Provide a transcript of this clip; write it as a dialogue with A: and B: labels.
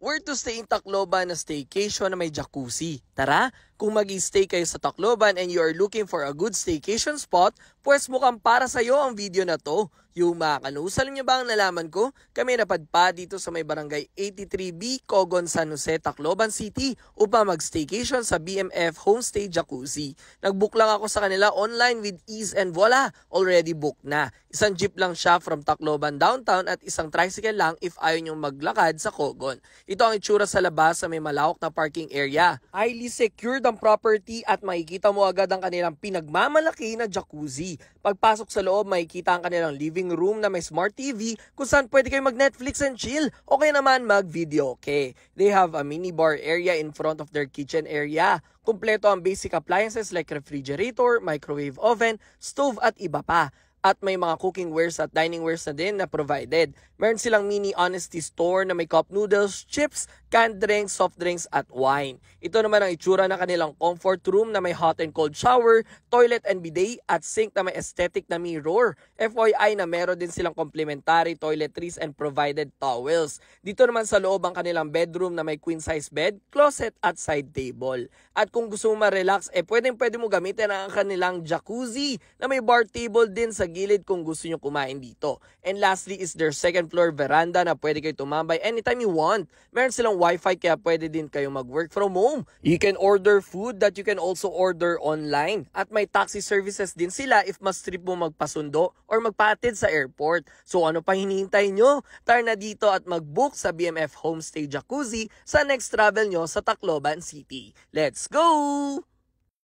A: Where to stay in Tacloban na staycation na may jacuzzi? Tara, kung mag-stay kayo sa Tacloban and you are looking for a good staycation spot, pues mukhang para sa'yo ang video na to. Yung mga kanus, alam niyo ba ang nalaman ko? Kami napadpa dito sa may barangay 83B, Cogon, San Jose, Tacloban City upang mag-staycation sa BMF Homestay Jacuzzi. Nag-book lang ako sa kanila online with ease and voila, already booked na. Isang jeep lang siya from Tacloban downtown at isang tricycle lang if ayaw niyong maglakad sa Cogon. Ito ang itsura sa labas sa may malawak na parking area. Highly secured ang property at makikita mo agad ang kanilang pinagmamalaki na jacuzzi. Pagpasok sa loob, makikita ang kanilang living room na may smart TV kung saan pwede kayo mag-Netflix and chill o kaya naman mag-video. Okay. They have a mini bar area in front of their kitchen area. Kumpleto ang basic appliances like refrigerator, microwave oven, stove at iba pa. At may mga cooking wares at dining wares na din na provided. Meron silang mini honesty store na may cup noodles, chips, canned drinks, soft drinks at wine. Ito naman ang itsura ng kanilang comfort room na may hot and cold shower, toilet and bidet at sink na may aesthetic na mirror. FYI na meron din silang complimentary toiletries and provided towels. Dito naman sa loob ang kanilang bedroom na may queen size bed, closet at side table. At kung gusto mo ma-relax, pwede mo gamitin ang kanilang jacuzzi na may bar table din sa gilid kung gusto nyo kumain dito. And lastly is their second floor veranda na pwede kayo tumambay anytime you want. Meron silang wifi kaya pwede din kayo mag-work from home. You can order food that you can also order online. At may taxi services din sila if mas trip mo magpasundo or magpaatid sa airport. So ano pa hinihintay nyo? Tara na dito at mag-book sa BMF Homestay Jacuzzi sa next travel nyo sa Tacloban City. Let's go!